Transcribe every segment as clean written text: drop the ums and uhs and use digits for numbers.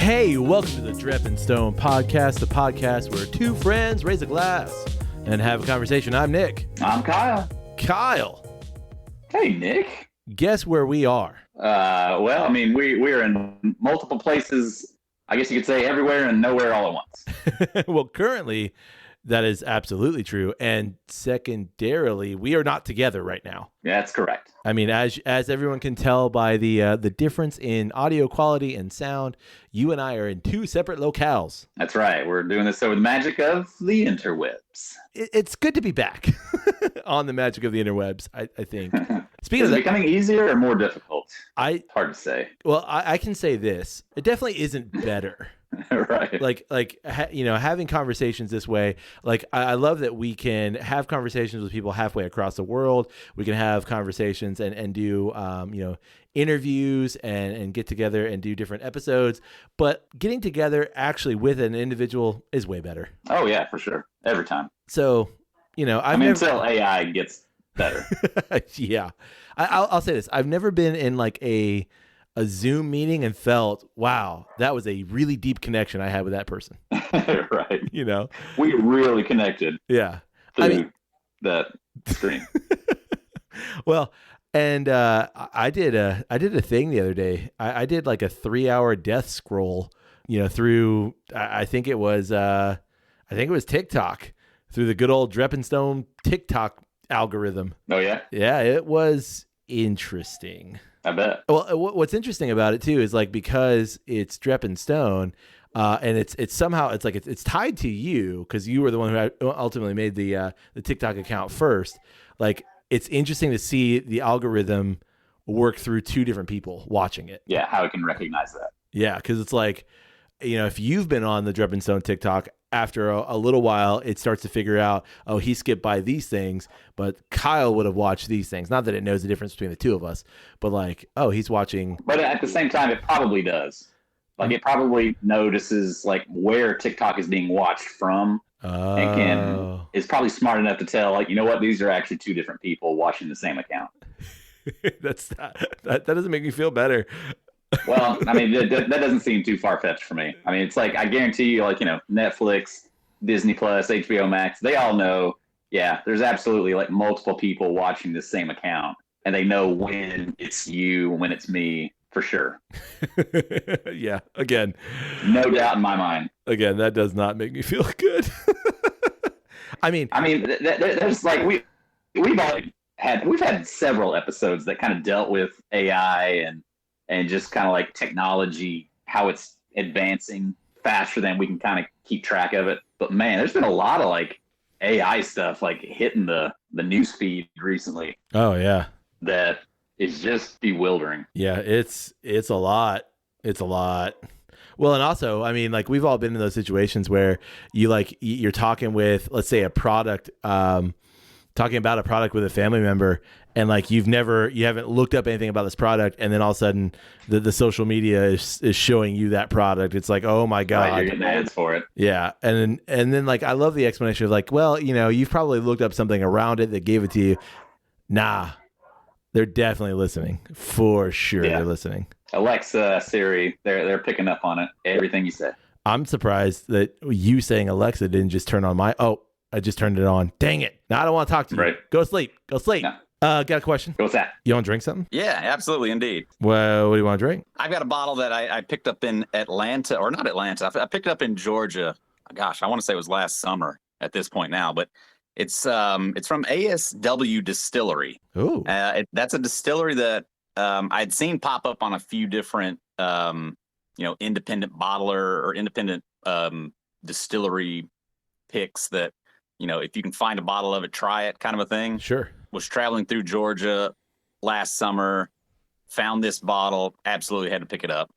Hey, welcome to the Drep and Stone podcast, the podcast where two friends raise a glass and have a conversation. I'm Nick. I'm Kyle. Kyle. Hey, Nick. Guess where we are? Well, I mean, we're in multiple places. I guess you could say everywhere and nowhere all at once. Well, currently, that is absolutely true. And secondarily, we are not together right now. Yeah, that's correct. I mean, as everyone can tell by the difference in audio quality and sound, you and I are in two separate locales. That's right. We're doing this over the magic of the interwebs. It's good to be back on the magic of the interwebs, I think. Speaking Is of it becoming easier or more difficult? Hard to say. Well, I can say this. It definitely isn't better. Right. Having conversations this way, I love that we can have conversations with people halfway across the world. We can have conversations and do, interviews and get together and do different episodes. But getting together actually with an individual is way better. Oh, yeah, for sure. Every time. So, until AI gets better. Yeah. I'll say this. I've never been in a Zoom meeting and felt, wow, that was a really deep connection I had with that person. Right. We really connected. Yeah. Through that screen. Well, and I did a thing the other day. I did like a 3-hour death scroll, through I think it was TikTok, through the good old Drep and Stone TikTok algorithm. Oh yeah? Yeah, it was interesting. I bet. Well, what's interesting about it too is because it's Drep and Stone, and it's somehow it's tied to you because you were the one who ultimately made the TikTok account first. It's interesting to see the algorithm work through two different people watching it. Yeah, how it can recognize that. Yeah, because it's if you've been on the Drep and Stone TikTok, after a little while, it starts to figure out, oh, he skipped by these things, but Kyle would have watched these things. Not that it knows the difference between the two of us, but he's watching. But at the same time, it probably does. It probably notices where TikTok is being watched from, and is probably smart enough to tell, you know what, these are actually two different people watching the same account. That doesn't make me feel better. Well, I mean, that doesn't seem too far-fetched for me. I mean, it's I guarantee you, Netflix, Disney Plus, HBO Max, they all know, yeah, there's absolutely multiple people watching the same account, and they know when it's you, when it's me, for sure. Yeah, again. No doubt in my mind. Again, that does not make me feel good. There's we've had several episodes that kind of dealt with AI and just kind of technology, how it's advancing faster than we can kind of keep track of it. But man, there's been a lot of AI stuff hitting the news feed recently. Oh yeah. That is just bewildering. Yeah, it's a lot. It's a lot. Well, and also, I mean, we've all been in those situations where you're talking with, let's say, a product, talking about a product with a family member, and you haven't looked up anything about this product, and then all of a sudden the social media is showing you that product. It's oh my God. Right, you're getting ads for it. Yeah. And then I love the explanation of well, you've probably looked up something around it that gave it to you. Nah, they're definitely listening. For sure. Yeah. They're listening. Alexa, Siri, they're picking up on it. Everything you said. I'm surprised that you saying Alexa didn't just turn on I just turned it on. Dang it. Now I don't want to talk to you. Right. Go to sleep. No. Got a question? What's that? You want to drink something? Yeah, absolutely. Indeed. Well, what do you want to drink? I've got a bottle that I picked up in Atlanta, or not Atlanta. I picked it up in Georgia. Gosh, I want to say it was last summer at this point now, but it's from ASW Distillery. Ooh. That's a distillery that I'd seen pop up on a few different, independent bottler or independent distillery picks that, if you can find a bottle of it, try it kind of a thing. Sure. Was traveling through Georgia last summer, found this bottle, absolutely had to pick it up.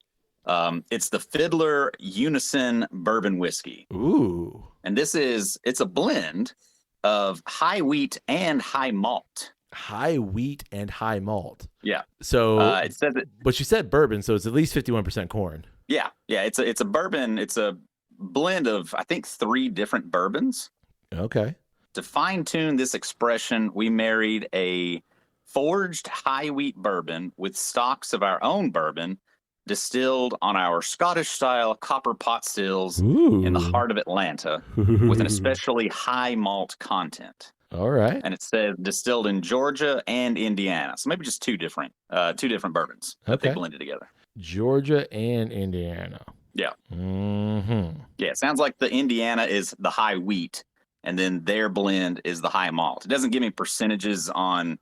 It's the Fiddler Unison Bourbon Whiskey. Ooh. And it's a blend of high wheat and high malt. High wheat and high malt. Yeah. So it says it, but you said bourbon, so it's at least 51% corn. Yeah. Yeah. It's a bourbon. It's a blend of, I think, 3 different bourbons. Okay. To fine tune this expression, we married a forged high wheat bourbon with stocks of our own bourbon distilled on our Scottish-style copper pot stills Ooh. in the heart of Atlanta with an especially high malt content. All right. And it says distilled in Georgia and Indiana. So maybe just two different bourbons that they blended together. Georgia and Indiana. Yeah. Mm-hmm. Yeah, it sounds like the Indiana is the high wheat, and then their blend is the high malt. It doesn't give me percentages on,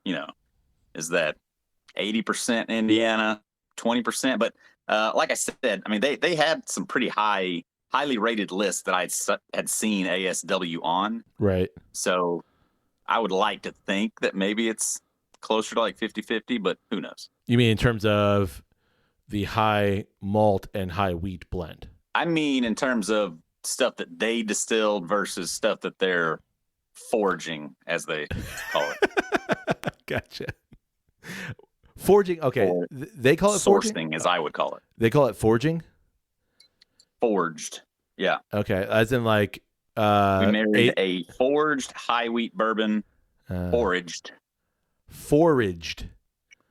is that 80% Indiana, 20%? But like I said, I mean, they had some pretty highly rated lists that I had seen ASW on. Right. So I would like to think that maybe it's closer to like 50-50, but who knows? You mean in terms of the high malt and high wheat blend? I mean in terms of stuff that they distilled versus stuff that they're foraging, as they call it. Gotcha. Forging. Okay. Or they call it sourcing, forging? as I would call it. They call it forging? Forged. Yeah. Okay. As in like... we married a forged high wheat bourbon, foraged. Foraged.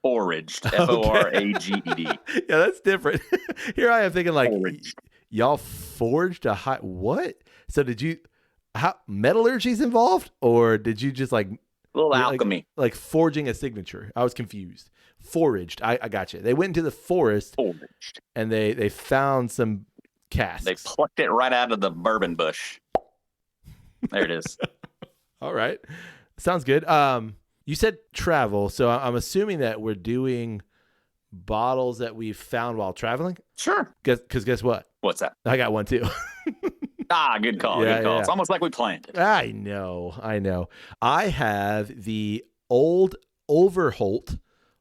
Foraged. Yeah, that's different. Here I am thinking like, Foraged. y'all forged a high... What? So did you... How metallurgy's involved? Or did you just like... A little alchemy. Like forging a signature? I was confused. Foraged. I got you. They went into the forest Foraged. and they found some casks. They plucked it right out of the bourbon bush. There it is. All right. Sounds good. You said travel, so I'm assuming that we're doing bottles that we've found while traveling? Sure. Because guess what? What's that? I got one too. Good call. Good call. Yeah. It's almost like we planned it. I know. I have the Old Overholt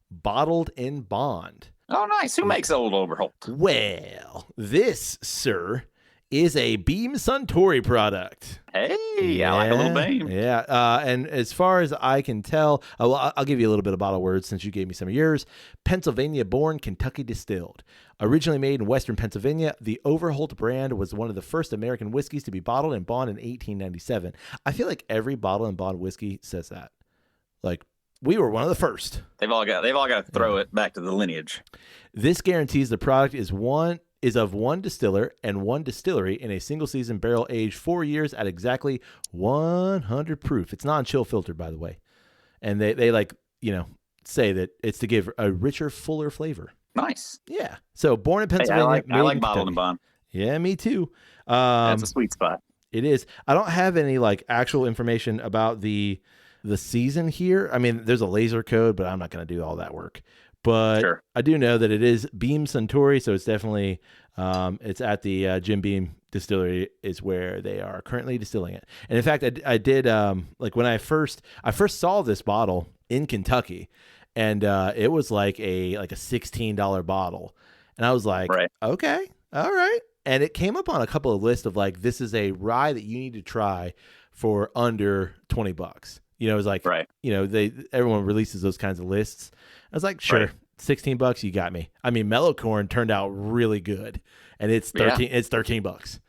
Bottled in Bond. Oh, nice. Who makes Old Overholt? Well, this, sir, is a Beam Suntory product. Hey, I like a little Beam. Yeah. And as far as I can tell, I'll give you a little bit of bottle words since you gave me some of yours. Pennsylvania born, Kentucky distilled. Originally made in Western Pennsylvania, the Overholt brand was one of the first American whiskeys to be bottled in bond in 1897. I feel like every bottle in bond whiskey says that. Like, we were one of the first. They've all got to throw it back to the lineage. This guarantees the product is of one distiller and one distillery in a single season barrel aged 4 years at exactly 100 proof. It's non-chill filtered, by the way. And they like, say that it's to give a richer, fuller flavor. Nice. Yeah. So born in Pennsylvania. I like bottled and bond. Yeah, me too. That's a sweet spot. It is. I don't have any like actual information about the season here. I mean, there's a laser code, but I'm not going to do all that work. But sure. I do know that it is Beam Suntory, so it's definitely it's at the Jim Beam Distillery is where they are currently distilling it. And in fact, I did like when I first saw this bottle in Kentucky, and it was like a $16 bottle, and I was like, right. Okay, all right. And it came up on a couple of lists of like, this is a rye that you need to try for under $20. It was like, right. Everyone releases those kinds of lists. I was like, sure, right. $16, you got me. I mean, Mellow Corn turned out really good, and it's 13. Yeah. It's $13.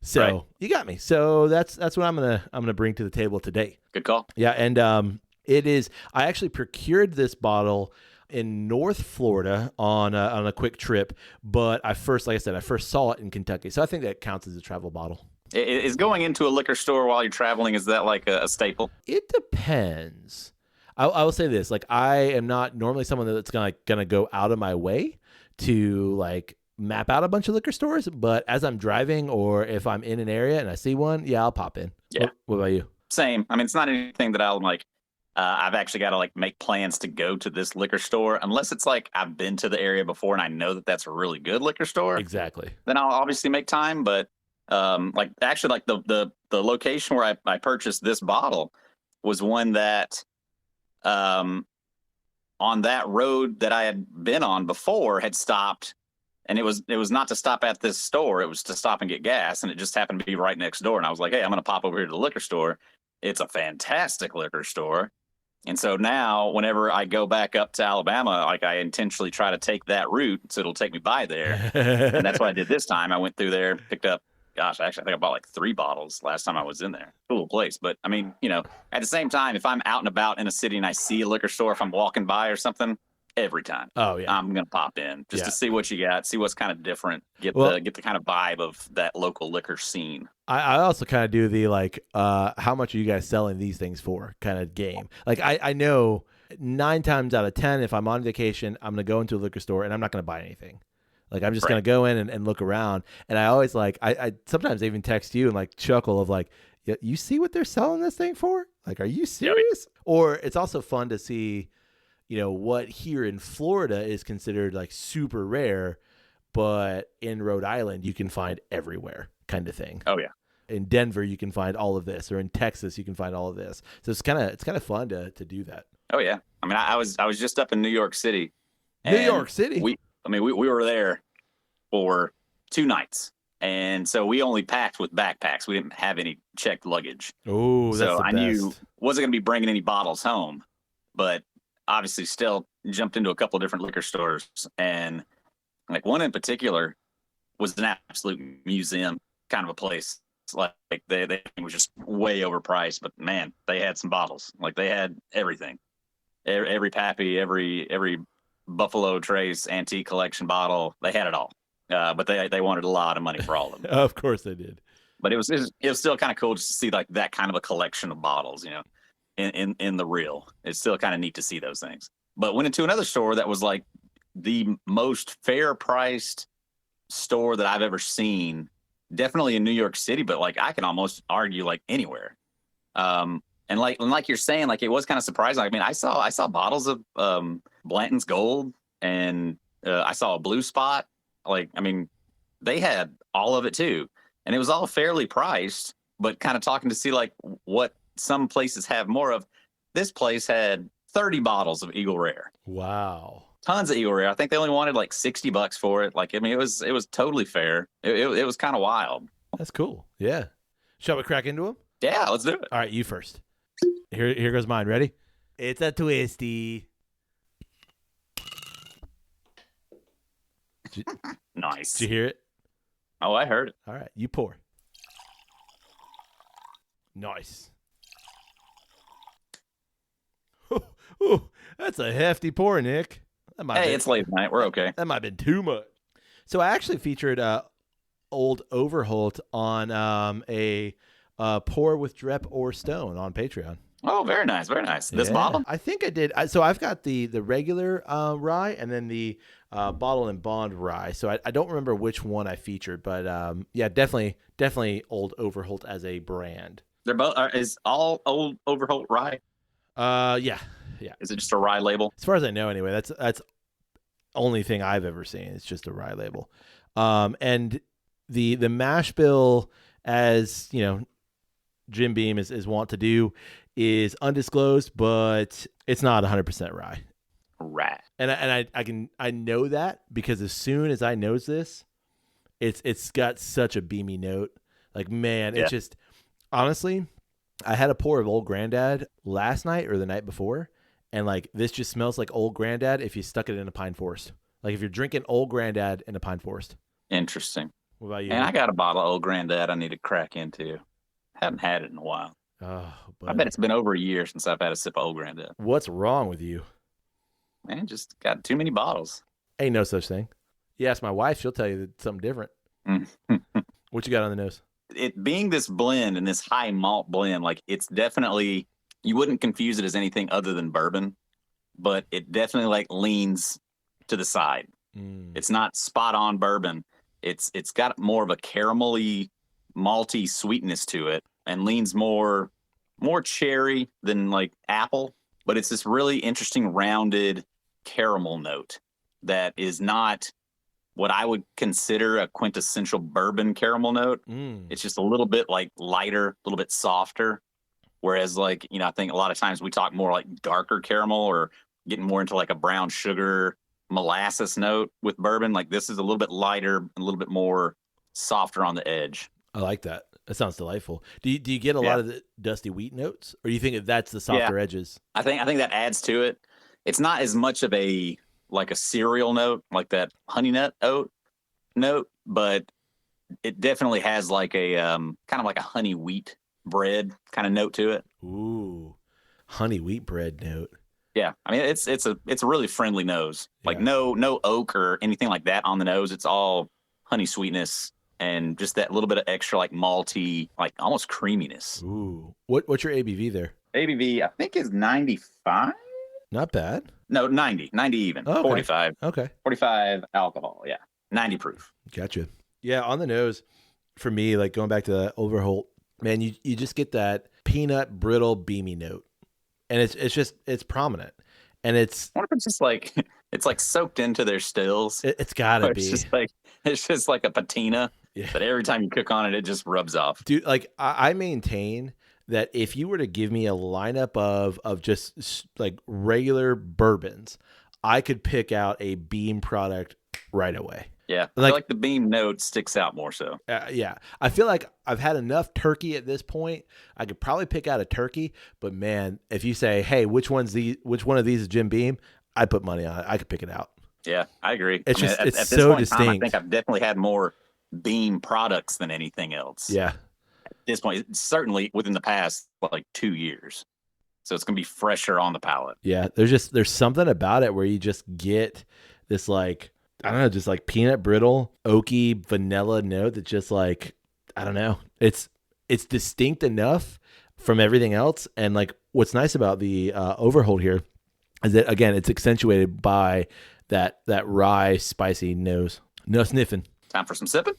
So right. You got me. So that's what I'm gonna bring to the table today. Good call. Yeah, and it is. I actually procured this bottle in North Florida on a quick trip, but I first saw it in Kentucky, so I think that counts as a travel bottle. Is going into a liquor store while you're traveling, is that like a staple? It depends. I will say this, like, I am not normally someone that's gonna go out of my way to like map out a bunch of liquor stores, but as I'm driving or if I'm in an area and I see one, yeah, I'll pop in. Yeah. What about you? Same. I mean, it's not anything that I'll like. I've actually got to like make plans to go to this liquor store unless it's like I've been to the area before and I know that that's a really good liquor store. Exactly. Then I'll obviously make time, but like actually like the location where I purchased this bottle was one that on that road that I had been on before had stopped, and it was not to stop at this store, it was to stop and get gas, and it just happened to be right next door, and I was like, hey, I'm gonna pop over here to the liquor store. It's a fantastic liquor store. And so now whenever I go back up to Alabama, like I intentionally try to take that route so it'll take me by there. And that's what I did this time. I went through there, picked up, gosh, actually I think I bought like 3 bottles last time I was in there. Cool place. But I mean, at the same time, if I'm out and about in a city and I see a liquor store, if I'm walking by or something, every time. Oh yeah. I'm gonna pop in just Yeah. to see what you got, see what's kind of different, get Well- the kind of vibe of that local liquor scene. I also kind of do the like, how much are you guys selling these things for kind of game. Like I know 9 times out of 10, if I'm on vacation, I'm gonna go into a liquor store and I'm not gonna buy anything. Like I'm just Right. gonna go in and look around. And I always like I sometimes even text you and like chuckle of like, you see what they're selling this thing for? Like, are you serious? Or it's also fun to see, what here in Florida is considered like super rare, but in Rhode Island you can find everywhere kind of thing. Oh yeah. In Denver you can find all of this, or in Texas you can find all of this. So it's kind of fun to do that. Oh yeah. I mean, I was just up in New York City. New and York City. We were there for 2 nights. And so we only packed with backpacks. We didn't have any checked luggage. Oh, that's so the I best. knew wasn't going to be bringing any bottles home, but obviously still jumped into a couple of different liquor stores. And like one in particular was an absolute museum kind of a place. It's like they was just way overpriced, but man, they had some bottles. Like they had everything. Every Pappy, every Buffalo Trace antique collection bottle, they had it all. But they wanted a lot of money for all of them. Of course they did. But it was still kind of cool just to see like that kind of a collection of bottles, in the real. It's still kind of neat to see those things. But went into another store that was like the most fair priced store that I've ever seen. Definitely in New York City, but like I can almost argue like anywhere. And like you're saying, like it was kind of surprising. I mean, I saw bottles of Blanton's Gold, and I saw a Blue Spot. Like, I mean, they had all of it too, and it was all fairly priced. But kind of talking to see like what some places have more of. This place had 30 bottles of Eagle Rare. Wow. Tons of Eagle Rare. I think they only wanted like $60 for it. Like, I mean, it was totally fair. It was kind of wild. That's cool. Yeah. Shall we crack into them? Yeah, let's do it. All right, you first. Here goes mine. Ready? It's a twisty. Nice. Did you hear it? Oh, I heard it. All right, you pour. Nice. Ooh, that's a hefty pour, Nick. Hey, it's late at night. We're okay. That might have been too much. So I actually featured Old Overholt on a pour with Drep or Stone on Patreon. Oh, very nice, very nice. This bottle? I think I did. So I've got the regular rye and then the bottle and bond rye. So I don't remember which one I featured, but yeah, definitely Old Overholt as a brand. They're both. Is all Old Overholt rye? Yeah. Is it just a rye label? As far as I know, anyway. That's only thing I've ever seen. It's just a rye label. And the mash bill, as Jim Beam is wont to do, is undisclosed, but it's not 100% rye. Right. And I know that because as soon as I knows this, it's got such a beamy note. Like, man, it's just, honestly, I had a pour of Old Grandad last night or the night before, and like this just smells like Old Grandad if you stuck it in a pine forest. Like if you're drinking Old Grandad in a pine forest. Interesting. What about you? And I got a bottle of Old Grandad I need to crack into. Haven't had it in a while. Oh, I bet it's been over a year since I've had a sip of Old Grandad. What's wrong with you? Man, just got too many bottles. Ain't no such thing. You ask my wife, she'll tell you that something different. What you got on the nose? It being this blend and this high malt blend, like it's definitely, you wouldn't confuse it as anything other than bourbon, but it definitely like leans to the side. It's not spot on bourbon. It's got more of a caramelly, malty sweetness to it, and leans more cherry than like apple, but it's this really interesting rounded caramel note that is not what I would consider a quintessential bourbon caramel note. It's just a little bit like lighter, a little bit softer. Whereas like, I think a lot of times we talk more like darker caramel or getting more into like a brown sugar molasses note with bourbon. Like this is a little bit lighter, a little bit more softer on the edge. I like that. That sounds delightful. Do you get a lot of the dusty wheat notes, or do you think that's the softer edges? I think that adds to it. It's not as much of a cereal note, like that honey nut oat note, but it definitely has like a kind of like a honey wheat bread kind of note to it. Ooh, honey wheat bread note. Yeah, I mean it's a really friendly nose. Like Yeah. no oak or anything like that on the nose. It's all honey sweetness and just that little bit of extra like malty, like almost creaminess. Ooh. What's your ABV there? ABV I think is 95. Not bad. No, 90 even. Oh, okay. 45. Okay. 45 alcohol. Yeah, 90 proof. Gotcha. Yeah, on the nose, for me, like going back to the Overholt, man, you just get that peanut brittle beamy note, and it's prominent, and it's I wonder if it's just like it's like soaked into their stills. it's gotta be. It's just like a patina. Yeah. But every time you cook on it, it just rubs off. Dude, like I maintain that if you were to give me a lineup of just like regular bourbons, I could pick out a Beam product right away. Yeah, I Like- feel like the beam note sticks out more so. Yeah, I feel like I've had enough turkey at this point. I could probably pick out a turkey, but man, if you say, "Hey, which one of these is Jim Beam?" I put money on it. I could pick it out. Yeah, I agree. It's I mean, just at it's this so point in time, I distinct. think I've definitely had more beam products than anything else. Yeah, At this point, certainly within the past like 2 years. So it's gonna be fresher on the palate. yeah. There's something about it where you just get this like I don't know, just like peanut brittle, oaky vanilla note that just like I don't know. It's distinct enough from everything else, and like what's nice about the Overholt here is that again it's accentuated by that rye spicy nose. No sniffing. Time for some sipping.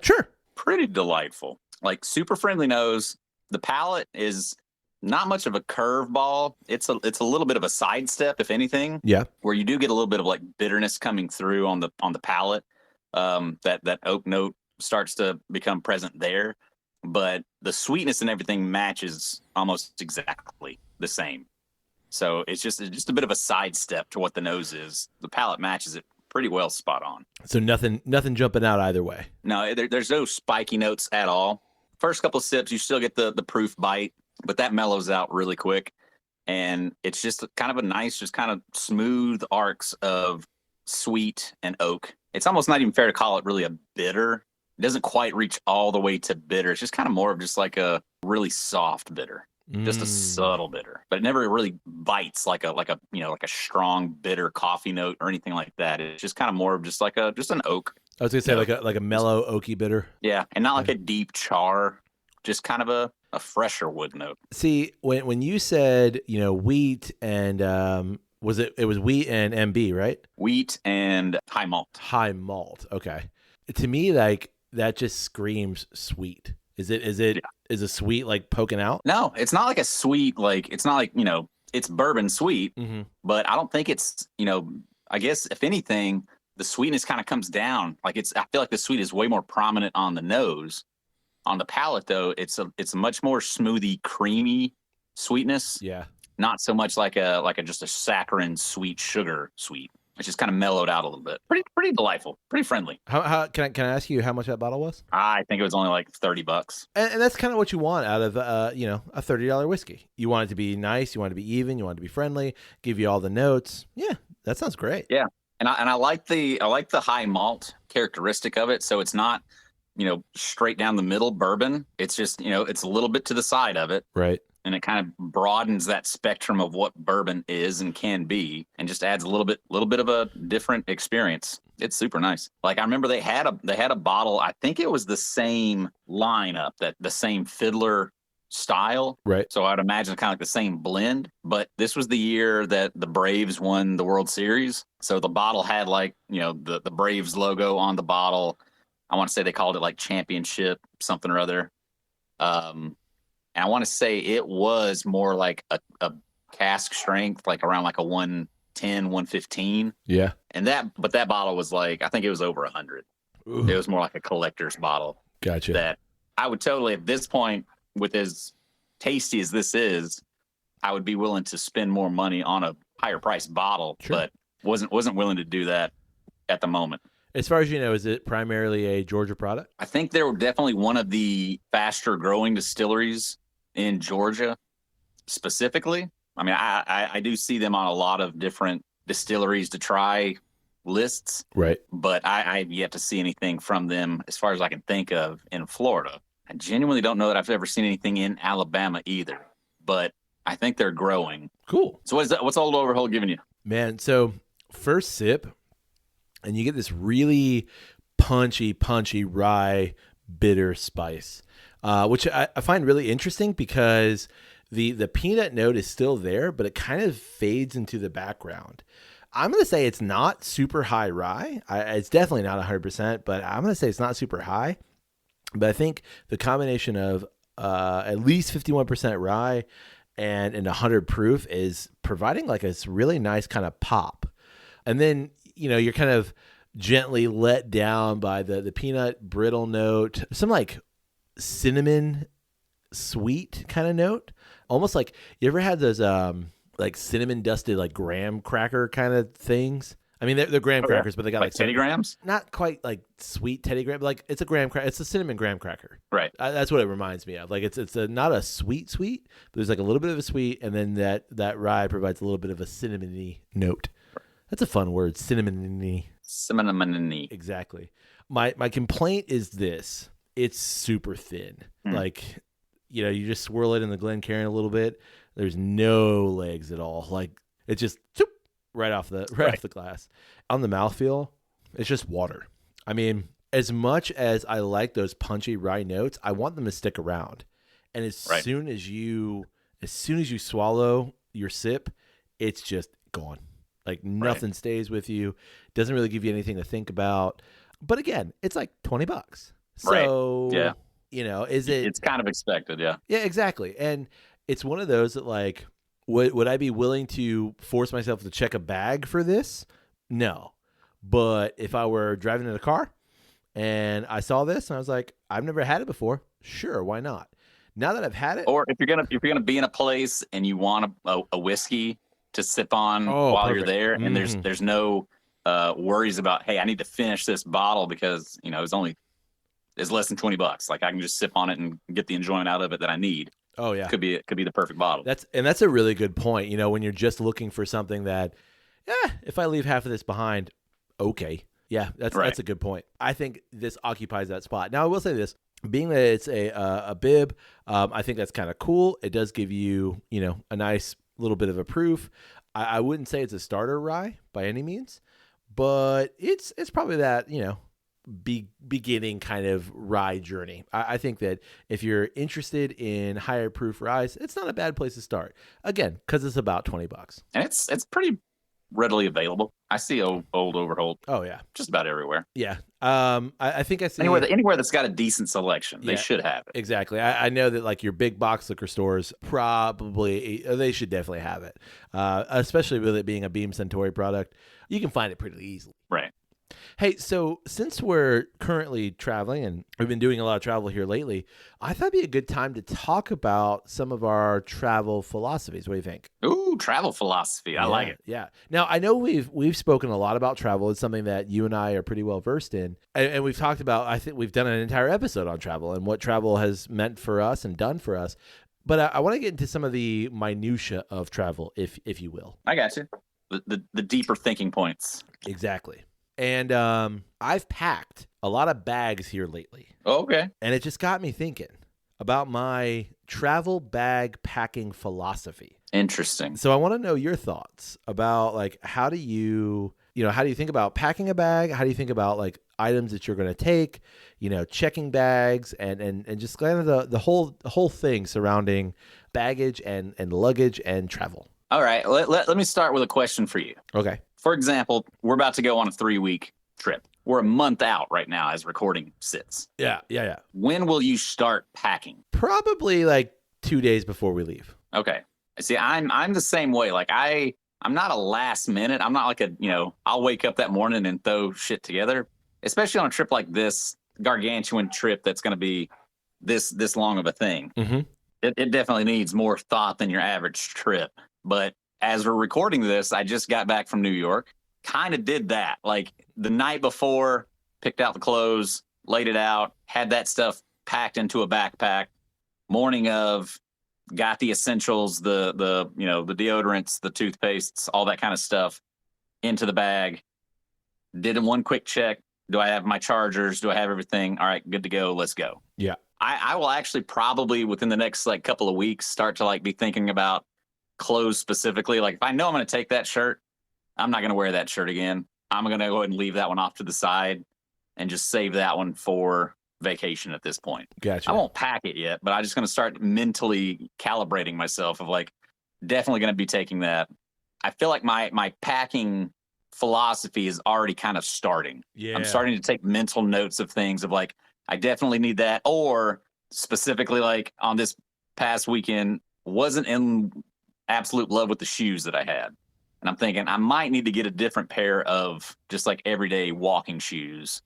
Sure. Pretty delightful. Like super friendly nose. The palate is not much of a curveball. It's a little bit of a sidestep, if anything, Yeah. where you do get a little bit of like bitterness coming through on the palate. That oak note starts to become present there, but the sweetness and everything matches almost exactly the same. So it's just a bit of a sidestep to what the nose is. The palate matches it pretty well, spot on. So nothing jumping out either way. No, there's no spiky notes at all. First couple of sips, you still get the proof bite, but that mellows out really quick. And it's just kind of a nice, just kind of smooth arcs of sweet and oak. It's almost not even fair to call it really a bitter. It doesn't quite reach all the way to bitter. It's just kind of more of just like a really soft bitter. Just a subtle bitter, but it never really bites like a strong bitter coffee note or anything like that. It's just kind of more of just like an oak. I was gonna say like a mellow oaky bitter. Yeah, and not like a deep char, just kind of a fresher wood note. See, when you said wheat and was it was wheat and MB, right? Wheat and high malt. High malt. Okay. To me, like that just screams sweet. Is a sweet like poking out? No, it's not like a sweet, like it's not like, it's bourbon sweet, but I don't think it's, I guess if anything, the sweetness kind of comes down. Like I feel like the sweet is way more prominent on the nose. On the palate though, it's a much more smoothie, creamy sweetness. Yeah. Not so much like just a saccharine sweet sugar sweet. It's just kind of mellowed out a little bit. Pretty delightful, pretty friendly. How can I ask you how much that bottle was? I think it was only like $30. And that's kind of what you want out of a $30 whiskey. You want it to be nice, you want it to be even, you want it to be friendly, give you all the notes. Yeah, that sounds great. Yeah, and I like the high malt characteristic of it. So it's not straight down the middle bourbon. It's just it's a little bit to the side of it. Right. And it kind of broadens that spectrum of what bourbon is and can be, and just adds a little bit of a different experience. It's super nice. Like I remember they had a bottle. I think it was the same lineup, that the same Fiddler style. Right. So I'd imagine kind of like the same blend. But this was the year that the Braves won the World Series. So the bottle had like the Braves logo on the bottle. I want to say they called it like championship something or other. And I want to say it was more like a cask strength, like around like a 110, 115. Yeah. And that bottle was like, I think it was over 100. Ooh. It was more like a collector's bottle. Gotcha. That I would totally, at this point, with as tasty as this is, I would be willing to spend more money on a higher priced bottle, Sure. but wasn't willing to do that at the moment. As far as you know, is it primarily a Georgia product? I think they were definitely one of the faster growing distilleries in Georgia specifically. I mean, I do see them on a lot of different distilleries to try lists, Right. but I've yet to see anything from them as far as I can think of in Florida. I genuinely don't know that I've ever seen anything in Alabama either, but I think they're growing. Cool. So what's Old Overholt giving you? Man, so first sip, and you get this really punchy rye bitter spice, which I find really interesting because the peanut note is still there, but it kind of fades into the background. I'm going to say it's not super high rye. It's definitely not 100%, but I'm going to say it's not super high. But I think the combination of at least 51% rye and 100 proof is providing like a really nice kind of pop. And then, you're kind of gently let down by the peanut brittle note, some like cinnamon sweet kind of note. Almost like, you ever had those like cinnamon dusted like graham cracker kind of things? I mean, they're graham crackers, but they got like Teddy Grahams? Not quite like sweet Teddy Graham, but like it's a graham cracker. It's a cinnamon graham cracker. Right. That's what it reminds me of. Like it's not a sweet, but there's like a little bit of a sweet, and then that rye provides a little bit of a cinnamony note. That's a fun word, cinnamony. Cinnamony. Exactly. My complaint is this: it's super thin. Like, you just swirl it in the Glencairn a little bit. There's no legs at all. Like it's just right off the glass. On the mouthfeel, it's just water. I mean, as much as I like those punchy rye notes, I want them to stick around. And as soon as you swallow your sip, it's just gone. Like nothing stays with you. Doesn't really give you anything to think about. But again, it's like $20. So, yeah. It's kind of expected, yeah. Yeah, exactly. And it's one of those that like, would I be willing to force myself to check a bag for this? No. But if I were driving in a car and I saw this and I was like, I've never had it before. Sure, why not? Now that I've had it, or if you're gonna be in a place and you want a whiskey to sip on while you're there, and there's no worries about, hey, I need to finish this bottle because it's less than $20. Like I can just sip on it and get the enjoyment out of it that I need. Oh yeah, could be the perfect bottle. That's a really good point. When you're just looking for something that, if I leave half of this behind, okay, yeah, that's a good point. I think this occupies that spot. Now I will say this: being that it's a BiB, I think that's kind of cool. It does give you a nice little bit of a proof. I wouldn't say it's a starter rye by any means, but it's probably that beginning kind of rye journey. I think that if you're interested in higher proof ryes, it's not a bad place to start. Again, because it's about $20, and it's pretty readily available. I see Old Overholt. Oh yeah, just about everywhere. Yeah, I think I see anywhere that's got a decent selection. They should have it. Exactly. I know that like your big box liquor stores they should definitely have it. Especially with it being a Beam Suntory product, you can find it pretty easily. Right. Hey, so since we're currently traveling and we've been doing a lot of travel here lately, I thought it'd be a good time to talk about some of our travel philosophies. What do you think? Ooh, travel philosophy. I like it. Yeah. Now, I know we've spoken a lot about travel. It's something that you and I are pretty well versed in. And we've talked about, I think we've done an entire episode on travel and what travel has meant for us and done for us. But I want to get into some of the minutia of travel, if you will. I got you. The deeper thinking points. Exactly. And I've packed a lot of bags here lately. Oh, okay. And it just got me thinking about my travel bag packing philosophy. Interesting. So I want to know your thoughts about like how do you think about packing a bag? How do you think about like items that you're going to take, checking bags and just kind of the whole thing surrounding baggage and luggage and travel. All right. Let me start with a question for you. Okay. For example, we're about to go on a 3-week trip. We're a month out right now as recording sits. Yeah. When will you start packing? Probably like 2 days before we leave. Okay. See, I'm the same way. Like I'm not a last minute. I'm not like I'll wake up that morning and throw shit together, especially on a trip like this gargantuan trip that's going to be this long of a thing. Mm-hmm. It definitely needs more thought than your average trip. But as we're recording this, I just got back from New York, kind of did that. Like the night before, picked out the clothes, laid it out, had that stuff packed into a backpack. Morning of, got the essentials, the deodorants, the toothpastes, all that kind of stuff into the bag. Did one quick check. Do I have my chargers? Do I have everything? All right, good to go. Let's go. Yeah. I will actually probably within the next like couple of weeks start to like be thinking about clothes specifically. Like if I know I'm going to take that shirt, I'm not going to wear that shirt again. I'm going to go ahead and leave that one off to the side and just save that one for vacation at this point. Gotcha. I won't pack it yet, but I'm just going to start mentally calibrating myself of like, definitely going to be taking that. I feel like my packing philosophy is already kind of starting. Yeah. I'm starting to take mental notes of things of like, I definitely need that. Or specifically like on this past weekend, wasn't in absolute love with the shoes that I had. And I'm thinking I might need to get a different pair of just like everyday walking shoes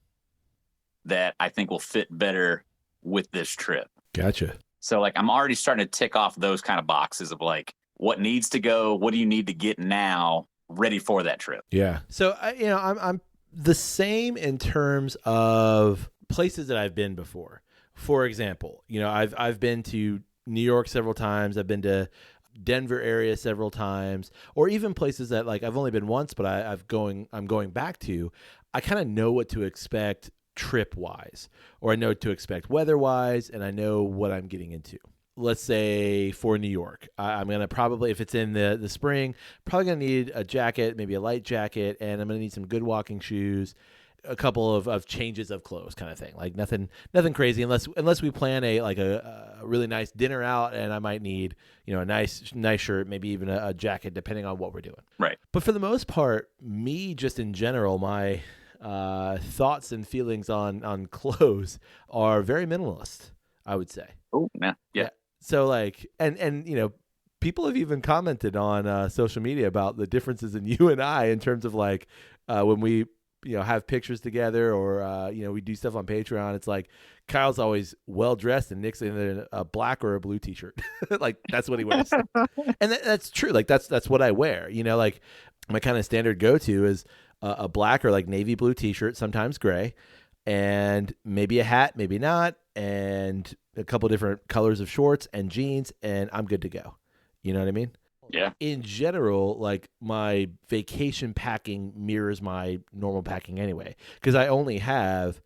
that I think will fit better with this trip. Gotcha. So like I'm already starting to tick off those kind of boxes of like what needs to go, what do you need to get now ready for that trip. Yeah. So I'm the same in terms of places that I've been before. For example, I've been to New York several times. I've been to Denver area several times, or even places that like I've only been once, but I'm going back to. I kind of know what to expect trip wise, or I know what to expect weather wise, and I know what I'm getting into. Let's say for New York, I'm going to probably, if it's in the spring, probably going to need a jacket, maybe a light jacket, and I'm going to need some good walking shoes, a couple of changes of clothes kind of thing. Like nothing crazy unless we plan a really nice dinner out, and I might need, a nice shirt, maybe even a jacket, depending on what we're doing. Right. But for the most part, me just in general, my thoughts and feelings on clothes are very minimalist, I would say. Oh, yeah. So like, and people have even commented on social media about the differences in you and I in terms of like when we have pictures together, or we do stuff on Patreon. It's like Kyle's always well dressed and Nick's in a black or a blue t-shirt. Like that's what he wears. And that's true. Like that's what I wear. Like my kind of standard go-to is a black or like navy blue t-shirt, sometimes gray, and maybe a hat, maybe not, and a couple different colors of shorts and jeans, and I'm good to go. You know what I mean? Yeah. In general, like my vacation packing mirrors my normal packing anyway, because I only have,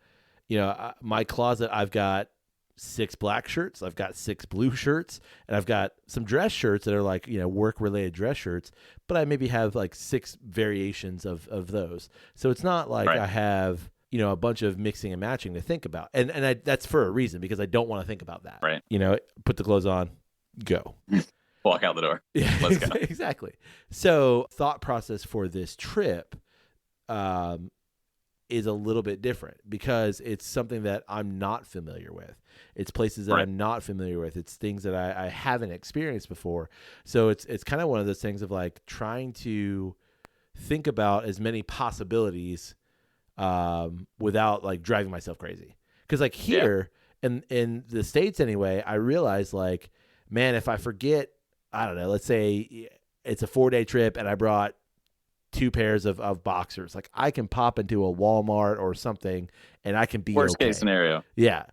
my closet. I've got 6 black shirts, I've got 6 blue shirts, and I've got some dress shirts that are like, work related dress shirts, but I maybe have like 6 variations of those. So it's not like right. I have, a bunch of mixing and matching to think about. And that's for a reason, because I don't want to think about that. Right. Put the clothes on, go. Walk out the door. Yeah, Let's go. Exactly. So thought process for this trip is a little bit different, because it's something that I'm not familiar with. It's places that right. I'm not familiar with. It's things that I haven't experienced before. So it's kind of one of those things of like trying to think about as many possibilities without like driving myself crazy. Because like here in the States anyway, I realize like, man, if I forget, I don't know, let's say it's a 4-day trip and I brought 2 pairs of boxers. Like I can pop into a Walmart or something and I can be worst okay. case scenario. Yeah.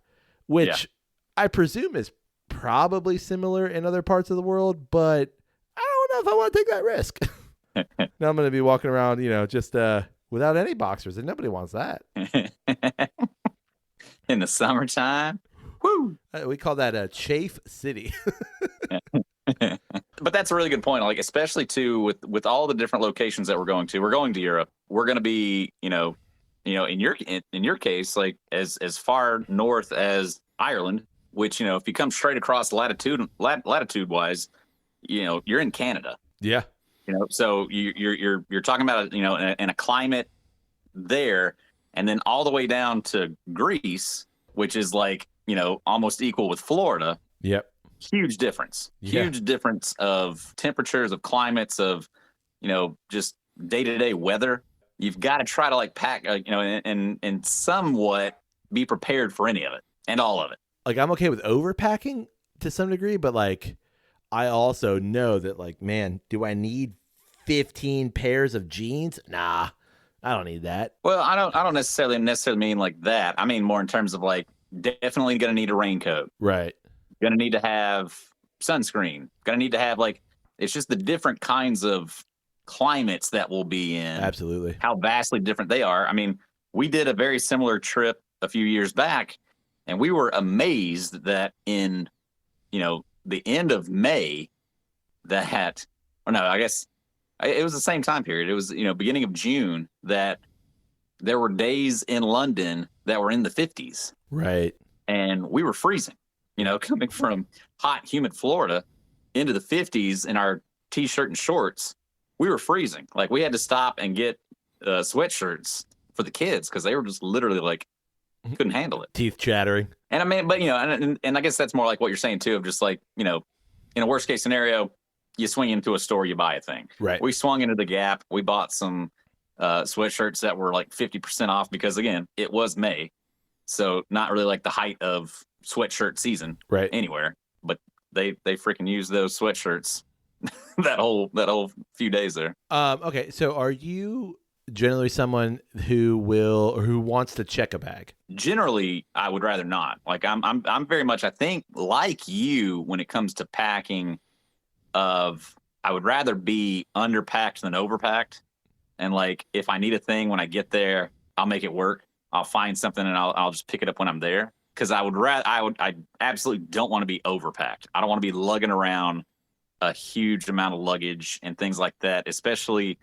Which I presume is probably similar in other parts of the world, but I don't know if I want to take that risk. Now I'm going to be walking around, just without any boxers, and nobody wants that. In the summertime. Woo! We call that a chafe city. But that's a really good point. Like, especially too with all the different locations that we're going to. We're going to Europe. We're going to be, in your case, like as far north as Ireland, which if you come straight across latitude wise, you're in Canada. Yeah. So you're talking about in a climate there, and then all the way down to Greece, which is like almost equal with Florida. Yep. Huge difference. Yeah. Huge difference of temperatures, of climates, of just day-to-day weather. You've got to try to like pack, and somewhat be prepared for any of it and all of it. Like I'm okay with overpacking to some degree, but like I also know that like, man, do I need 15 pairs of jeans? Nah, I don't need that. Well, I don't necessarily mean like that. I mean more in terms of like definitely going to need a raincoat. Right. Going to need to have sunscreen. Going to need to have like, it's just the different kinds of climates that we'll be in. Absolutely. How vastly different they are. I mean, we did a very similar trip a few years back, and we were amazed that in, the end of May, that or no, I guess it was the same time period. It was, beginning of June that there were days in London that were in the 50s. Right. And we were freezing, coming from hot, humid Florida into the 50s in our t-shirt and shorts. We were freezing. Like, we had to stop and get sweatshirts for the kids because they were just literally like, couldn't handle it. Teeth chattering. And I mean, but, and I guess that's more like what you're saying too, of just like, in a worst case scenario, you swing into a store, you buy a thing. Right. We swung into the Gap. We bought some sweatshirts that were like 50% off because, again, it was May. So not really like the height of sweatshirt season anywhere. But they freaking used those sweatshirts that whole few days there. Okay, so are you generally someone who wants to check a bag? Generally, I would rather not. Like, I'm very much, I think, like you when it comes to packing. I would rather be underpacked than overpacked. And like, if I need a thing when I get there, I'll make it work. I'll find something and I'll just pick it up when I'm there. Because I absolutely don't want to be overpacked. I don't want to be lugging around a huge amount of luggage and things like that, especially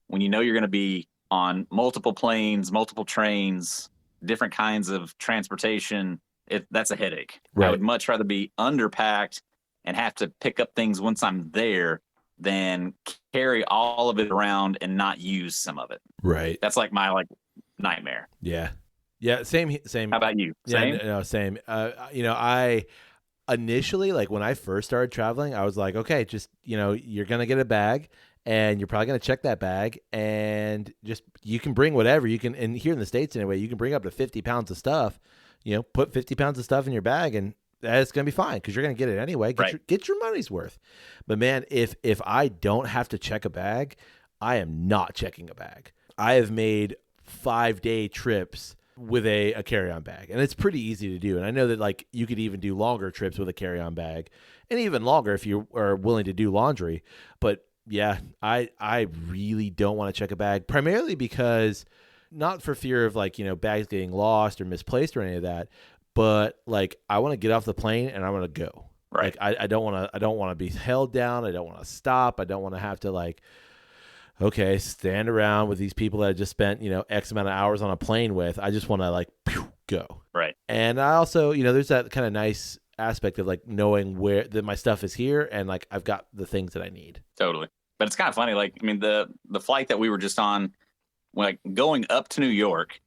when you're going to be on multiple planes, multiple trains, different kinds of transportation. That's a headache. Right. I would much rather be underpacked and have to pick up things once I'm there than carry all of it around and not use some of it. Right. That's like my nightmare. Yeah. Yeah. Same. How about you? Same? Yeah, no, same. I initially, like when I first started traveling, I was like, okay, just, you're going to get a bag and you're probably going to check that bag and just, you can bring whatever you can. And here in the States anyway, you can bring up to 50 pounds of stuff, put 50 pounds of stuff in your bag and that's going to be fine because you're going to get it anyway. Get your money's worth. But man, if I don't have to check a bag, I am not checking a bag. I have made 5-day trips with a carry-on bag, and it's pretty easy to do. And I know that like you could even do longer trips with a carry-on bag, and even longer if you are willing to do laundry. But yeah, I really don't want to check a bag, primarily because not for fear of like, bags getting lost or misplaced or any of that, but like I want to get off the plane and I want to go. Right. Like I don't want to be held down. I don't want to stop. I don't want to have to like, okay, stand around with these people that I just spent, X amount of hours on a plane with. I just want to like go. Right. And I also, there's that kind of nice aspect of like knowing where that my stuff is here and like I've got the things that I need. Totally. But it's kind of funny. Like, I mean, the flight that we were just on, like going up to New York,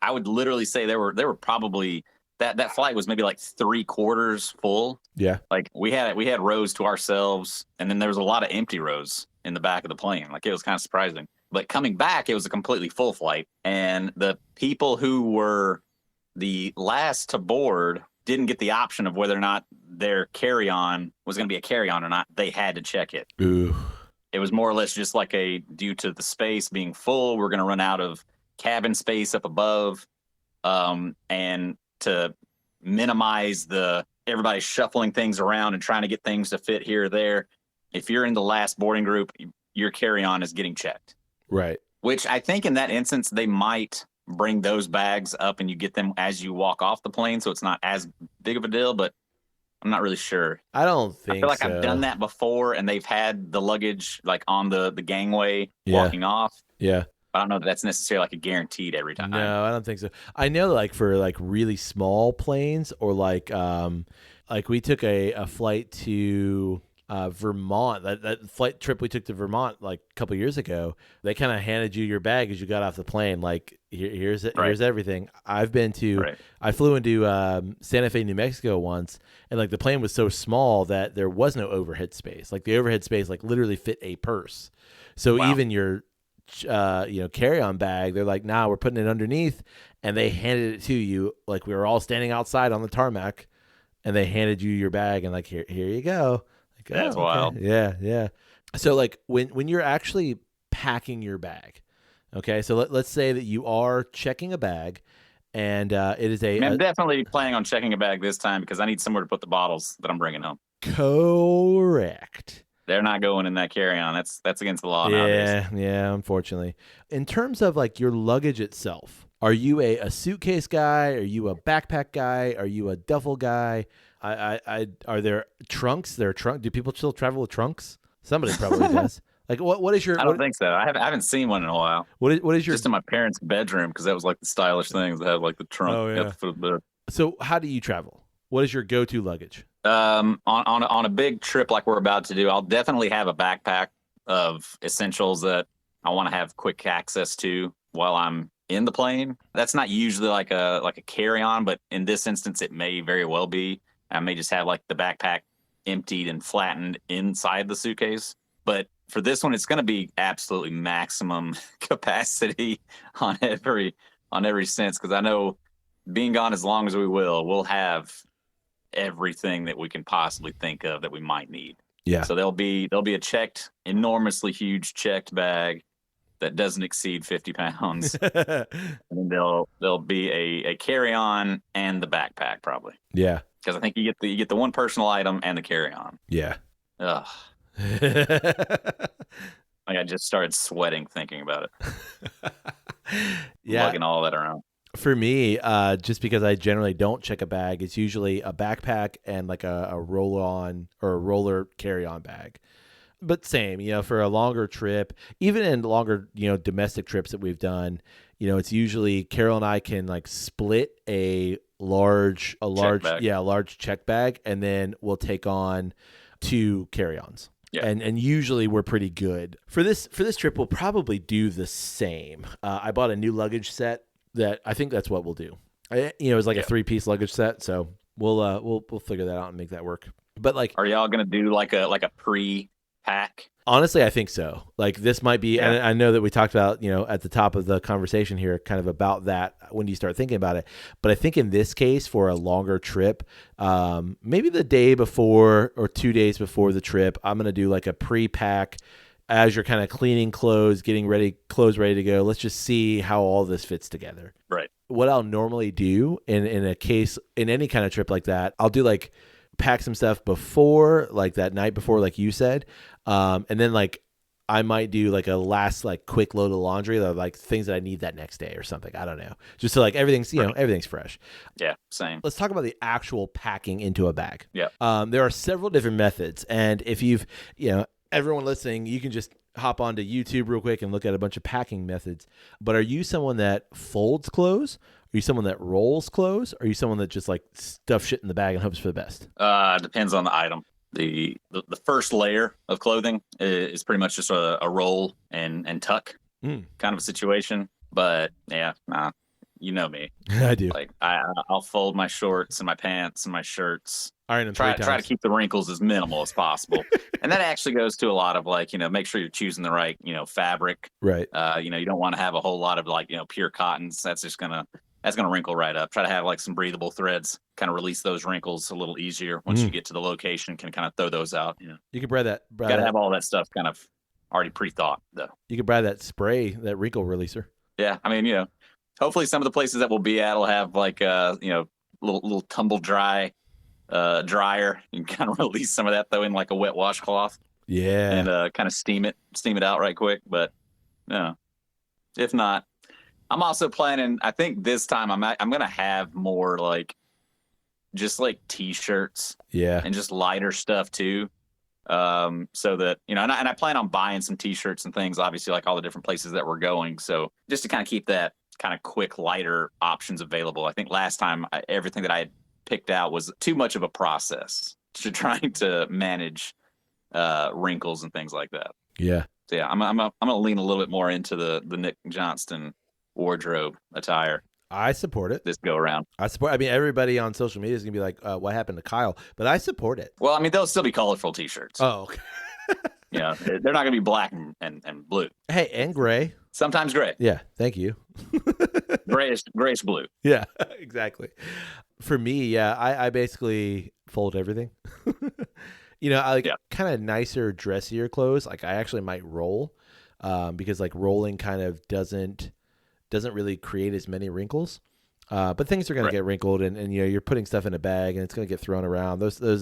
I would literally say there were probably that flight was maybe like 3/4 full. Yeah. Like we had rows to ourselves, and then there was a lot of empty rows in the back of the plane. Like, it was kind of surprising. But coming back, it was a completely full flight, and the people who were the last to board didn't get the option of whether or not their carry-on was going to be a carry-on or not. They had to check it. Ooh. It was more or less just like due to the space being full, we're going to run out of cabin space up above, and to minimize everybody shuffling things around and trying to get things to fit here or there. If you're in the last boarding group, your carry-on is getting checked. Right. Which I think in that instance, they might bring those bags up and you get them as you walk off the plane. So it's not as big of a deal, but I'm not really sure. I don't think I feel like so. I've done that before and they've had the luggage like on the gangway walking off. Yeah. I don't know that that's necessarily like a guaranteed every time. No, I don't think so. I know like for like really small planes or like we took a flight to Vermont, that flight trip we took to Vermont like a couple years ago, they kind of handed you your bag as you got off the plane. Like here's everything. I flew into Santa Fe, New Mexico once, and like the plane was so small that there was no overhead space. Like the overhead space like literally fit a purse. So even your carry-on bag, they're like, nah, we're putting it underneath, and they handed it to you. Like we were all standing outside on the tarmac, and they handed you your bag, and like here you go. Like, that's wild. Yeah. So like when you're actually packing your bag, okay, so let's say that you are checking a bag, and it is I'm definitely planning on checking a bag this time because I need somewhere to put the bottles that I'm bringing home. Correct. They're not going in that carry-on. That's against the law nowadays. Yeah, unfortunately. In terms of like your luggage itself, are you a suitcase guy? Are you a backpack guy? Are you a duffel guy? Are there trunks? Do people still travel with trunks Somebody probably does. Like, what is your? I don't think so. I haven't seen one in a while. What is your? Just in my parents' bedroom, because that was like the stylish things that have like the trunk Oh, yeah. at the foot of the bed. So how do you travel? What is your go-to luggage? On a big trip like we're about to do, I'll definitely have a backpack of essentials that I want to have quick access to while I'm in the plane. That's not usually like a carry-on, but in this instance, it may very well be. I may just have like the backpack emptied and flattened inside the suitcase. But for this one, it's going to be absolutely maximum capacity on every sense, because I know being gone as long as we will, we'll have everything that we can possibly think of that we might need. Yeah. So there'll be a checked, enormously huge checked bag that doesn't exceed 50 pounds. And then there'll be a carry-on and the backpack probably. Yeah. Because I think you get the one personal item and the carry-on. Yeah. Ugh. Like I just started sweating thinking about it. Yeah. Lugging all that around. For me, just because I generally don't check a bag, it's usually a backpack and like a roll-on or a roller carry-on bag. But same, for a longer trip, even in longer, domestic trips that we've done, it's usually Carol and I can like split a large check bag, and then we'll take on 2 carry-ons. Yeah. And usually we're pretty good. For this trip, we'll probably do the same. I bought a new luggage set that I think that's what we'll do. It's like a 3-piece luggage set, so we'll figure that out and make that work. But like, are y'all gonna do like a pre-pack? Honestly, I think so. Like this might be, and I know that we talked about, at the top of the conversation here, kind of about that when you start thinking about it. But I think in this case, for a longer trip, maybe the day before or 2 days before the trip, I'm going to do like a pre-pack as you're kind of cleaning clothes, getting clothes ready to go. Let's just see how all this fits together. Right. What I'll normally do in any kind of trip like that, I'll do like pack some stuff before, like that night before, like you said. And then like I might do like a last like quick load of laundry, like things that I need that next day or something. I don't know. Just so like everything's, everything's fresh. Yeah, same. Let's talk about the actual packing into a bag. Yeah. There are several different methods. And if you've, everyone listening, you can just hop onto YouTube real quick and look at a bunch of packing methods. But are you someone that folds clothes? Are you someone that rolls clothes? Or are you someone that just like stuffs shit in the bag and hopes for the best? Depends on the item. The first layer of clothing is pretty much just a roll and tuck kind of a situation. But yeah, you know me. I do. Like I'll fold my shorts and my pants and my shirts. Iron them try to keep the wrinkles as minimal as possible. And that actually goes to a lot of like, make sure you're choosing the right, fabric. Right. You don't want to have a whole lot of like, pure cottons. That's gonna wrinkle right up. Try to have like some breathable threads, kind of release those wrinkles a little easier once you get to the location. Can kind of throw those out. You can buy that. Got to have all that stuff kind of already pre-thought though. You can buy that spray, that wrinkle releaser. Yeah, I mean, hopefully some of the places that we'll be at will have like little tumble dry dryer. You can kind of release some of that though in like a wet washcloth. Yeah, and kind of steam it out right quick. But no, if not. I'm also planning, I think this time I'm going to have more like just like t-shirts. Yeah. And just lighter stuff too. So that, and I plan on buying some t-shirts and things, obviously like all the different places that we're going. So just to kind of keep that kind of quick, lighter options available. I think last time everything that I had picked out was too much of a process to trying to manage wrinkles and things like that. Yeah. So yeah, I'm going to lean a little bit more into the Nick Johnston wardrobe attire. I support it. This go around. I mean, everybody on social media is gonna be like, "What happened to Kyle?" But I support it. Well, I mean, they'll still be colorful T-shirts. Oh, okay. They're not gonna be black and blue. Hey, and gray. Sometimes gray. Yeah, thank you. grayish blue. Yeah, exactly. For me, I basically fold everything. I like kind of nicer, dressier clothes. Like I actually might roll, because like rolling kind of doesn't really create as many wrinkles, but things are going to get wrinkled, and you're putting stuff in a bag and it's going to get thrown around. Those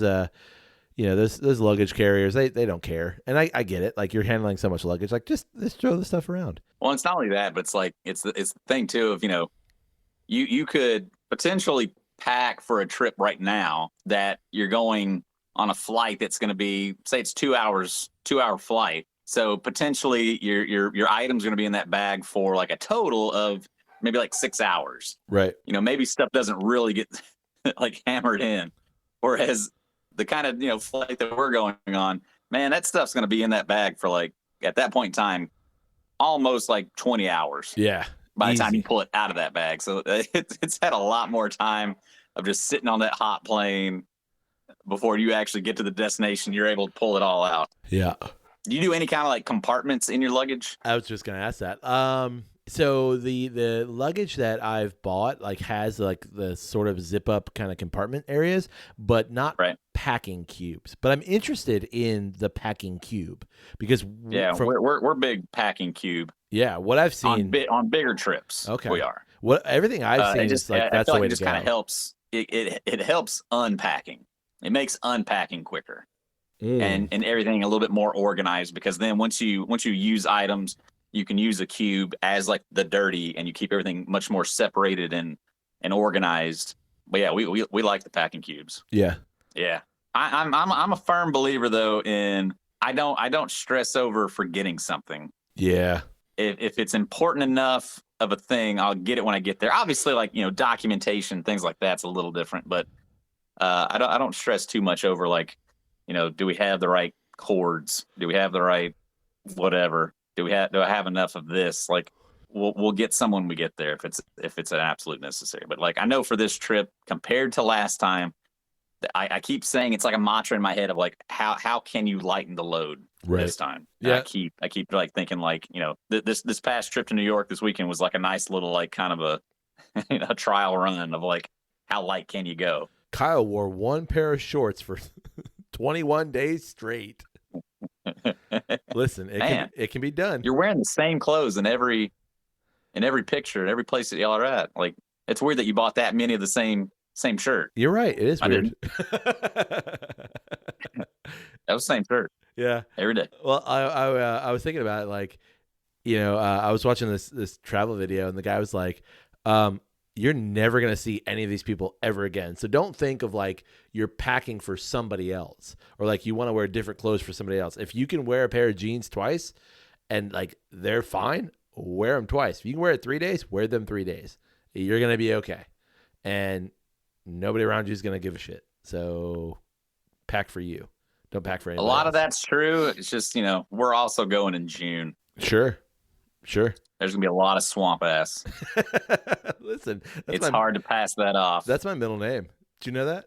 luggage carriers, they don't care, and I get it. Like you're handling so much luggage, like just throw the stuff around. Well, it's not only that, but it's like it's the thing too of you could potentially pack for a trip right now that you're going on a flight that's going to be, say it's 2 hour flight. So potentially your item's going to be in that bag for like a total of maybe like 6 hours. Right. Maybe stuff doesn't really get like hammered in. Whereas the kind of, flight that we're going on, man, that stuff's going to be in that bag for like, at that point in time, almost like 20 hours. Yeah. By the time you pull it out of that bag. So it's had a lot more time of just sitting on that hot plane before you actually get to the destination. You're able to pull it all out. Yeah. Do you do any kind of like compartments in your luggage? I was just going to ask that. So the luggage that I've bought like has like the sort of zip up kind of compartment areas, but not packing cubes. But I'm interested in the packing cube because we're big packing cube. Yeah, what I've seen on bigger trips. Okay, we are. What everything I've seen is like that's the way to go. It just kind of helps. It helps unpacking. It makes unpacking quicker. And everything a little bit more organized, because then once you use items, you can use a cube as like the dirty, and you keep everything much more separated and organized. But yeah, we like the packing cubes. Yeah. I'm a firm believer though in I don't stress over forgetting something. Yeah. If it's important enough of a thing, I'll get it when I get there. Obviously, like documentation, things like that's a little different, but I don't stress too much over like, do we have the right cords? Do we have the right whatever? Do I have enough of this? Like, we'll get some when we get there if it's an absolute necessary. But like, I know for this trip compared to last time, I keep saying it's like a mantra in my head of like how can you lighten the load this time? Yeah. I keep like thinking like this past trip to New York this weekend was like a nice little like kind of a trial run of like how light can you go. Kyle wore one pair of shorts for 21 days straight. Listen, it can be done. You're wearing the same clothes in every picture, every place that y'all are at. Like, it's weird that you bought that many of the same shirt. You're right. It is weird. That was the same shirt. Yeah. Every day. Well, I was thinking about it, like, I was watching this travel video, and the guy was like, you're never going to see any of these people ever again. So don't think of like you're packing for somebody else, or like you want to wear different clothes for somebody else. If you can wear a pair of jeans twice and like they're fine, wear them twice. If you can wear it 3 days, wear them 3 days. You're going to be okay. And nobody around you is going to give a shit. So pack for you. Don't pack for anybody else. A lot else. of that's true. It's just, we're also going in June. Sure. There's going to be a lot of swamp ass. Listen. It's hard to pass that off. That's my middle name. Do you know that?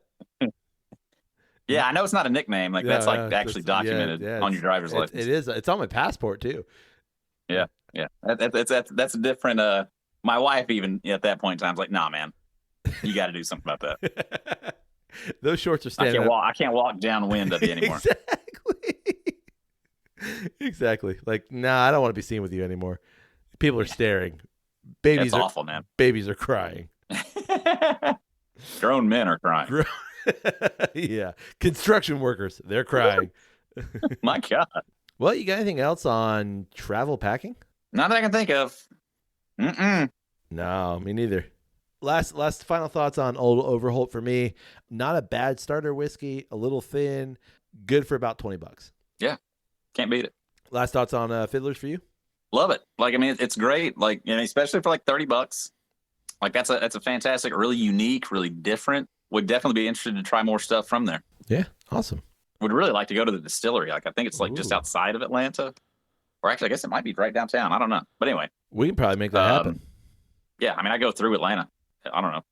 Yeah, I know it's not a nickname. Like, that's like actually documented on your driver's license. It is. It's on my passport, too. Yeah. That's a different... my wife even at that point in time was like, nah, man, you got to do something about that. Those shorts are standing up. I can't walk downwind of you anymore. Exactly. Like, nah, I don't want to be seen with you anymore. People are staring. Babies That's awful, man. Babies are crying. Grown men are crying. Yeah. Construction workers, they're crying. My God. Well, you got anything else on travel packing? Not that I can think of. No, me neither. Last final thoughts on Old Overholt for me. Not a bad starter whiskey, a little thin, good for about $20. Yeah. Can't beat it. Last thoughts on Fiddlers for you? Love it. Like, I mean, it's great. Like, especially for like $30. Like, that's a fantastic, really unique, really different. Would definitely be interested to try more stuff from there. Yeah, awesome. Would really like to go to the distillery. Like, I think it's like just outside of Atlanta, or actually, I guess it might be right downtown. I don't know. But anyway, we can probably make that happen. Yeah, I mean, I go through Atlanta. I don't know,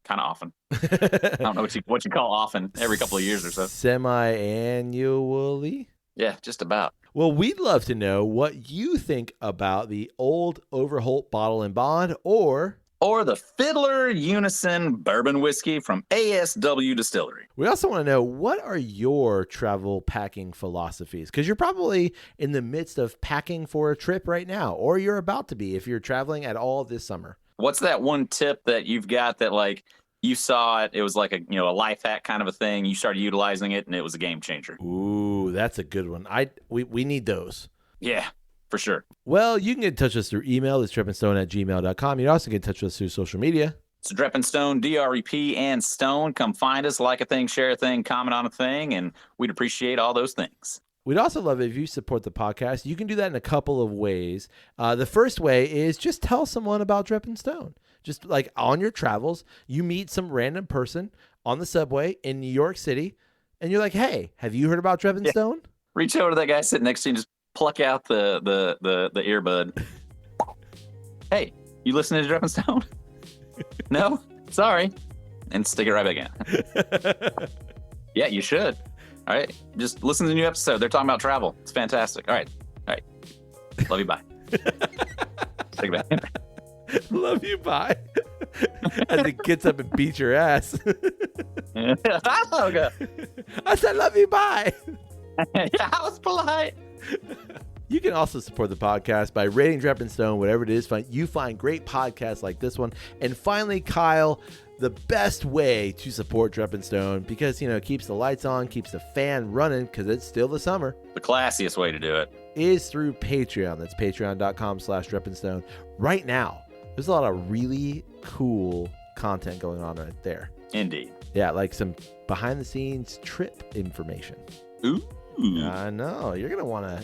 kind of often. I don't know what you call often. Every couple of years or so. Semi-annually. Yeah, just about. Well, we'd love to know what you think about the Old Overholt Bottle and Bond, or the Fiddler Unison Bourbon Whiskey from ASW Distillery. We also want to know, what are your travel packing philosophies? Because you're probably in the midst of packing for a trip right now, or you're about to be if you're traveling at all this summer. What's that one tip that you've got that, like, you saw it was like a life hack kind of a thing, you started utilizing it, and it was a game changer? Ooh, that's a good one. We need those. Yeah, for sure. Well, you can get in touch with us through email, it's trippandstone@gmail.com. You can also get in touch with us through social media. It's Drep and Stone, DREP and Stone. Come find us, like a thing, share a thing, comment on a thing, and we'd appreciate all those things. We'd also love it if you support the podcast. You can do that in a couple of ways. The first way is just tell someone about Drep and Stone. Just like on your travels, you meet some random person on the subway in New York City, and you're like, hey, have you heard about Drep and Stone? Reach over to that guy sitting next to you and just pluck out the earbud. Hey, you listening to Drep and Stone? No? Sorry. And stick it right back in. Yeah, you should. All right. Just listen to the new episode. They're talking about travel. It's fantastic. All right. Love you. Bye. Stick it back in. Love you, bye. As it gets up and beats your ass. Okay. I said, love you, bye. Yeah, I was polite. You can also support the podcast by rating Drep and Stone, whatever it is. You find great podcasts like this one. And finally, Kyle, the best way to support Drep and Stone, because, it keeps the lights on, keeps the fan running, because it's still the summer. The classiest way to do it is through Patreon. That's patreon.com/DrepandStone. Right now, there's a lot of really cool content going on right there. Indeed. Yeah, like some behind-the-scenes trip information. Ooh. I know you're gonna wanna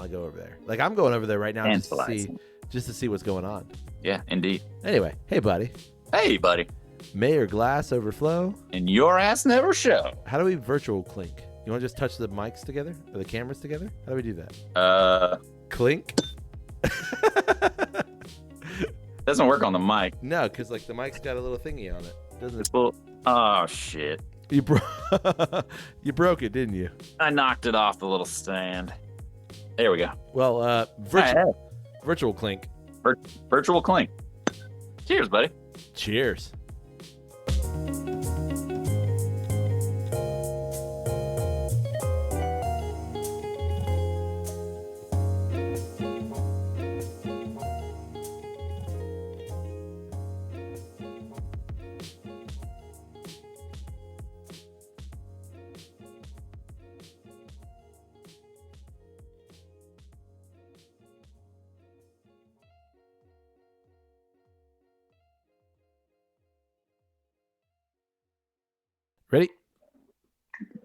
go over there. Like I'm going over there right now just to see what's going on. Yeah, indeed. Anyway, hey buddy. Hey buddy. May your glass overflow and your ass never show. How do we virtual clink? You want to just touch the mics together or the cameras together? How do we do that? Clink. Doesn't work on the mic. No, because like the mic's got a little thingy on it. Doesn't it? Oh shit. You broke it, didn't you? I knocked it off the little stand. There we go. Well, virtual clink. Virtual clink. Cheers, buddy. Cheers.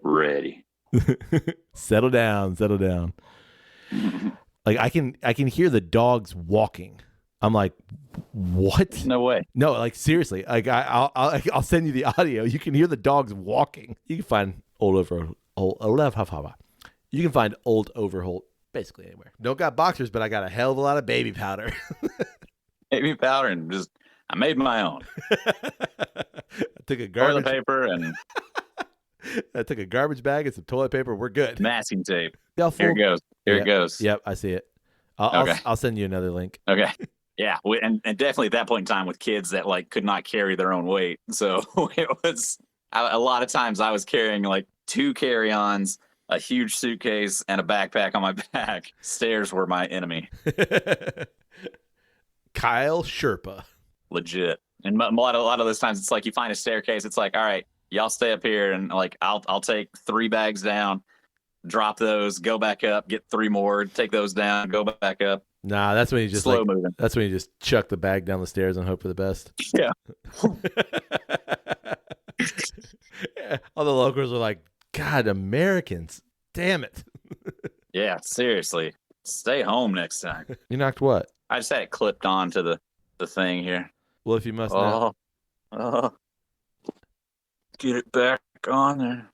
Ready. Settle down. Like I can hear the dogs walking. I'm like, what? No way. No, like seriously. Like I'll send you the audio. You can hear the dogs walking. You can find Old Overholt basically anywhere. Don't got boxers, but I got a hell of a lot of baby powder. Baby powder and I made my own. I took a toilet paper and I took a garbage bag and some toilet paper. We're good. Masking tape. Here it goes. It goes. Yep, I see it. I'll send you another link. Okay. Yeah, and definitely at that point in time with kids that like could not carry their own weight, so it was a lot of times I was carrying like 2 carry-ons, a huge suitcase, and a backpack on my back. Stairs were my enemy. Kyle Sherpa. Legit. And a lot of those times it's like you find a staircase. It's like, all right, y'all stay up here, and like I'll take 3 bags down, drop those, go back up, get 3 more, take those down, go back up. Nah, that's when you just slow moving. That's when you just chuck the bag down the stairs and hope for the best. Yeah. All the locals are like, God, Americans, damn it. Yeah, seriously. Stay home next time. You knocked what? I just had it clipped onto the thing here. Well, if you must know. Get it back on there.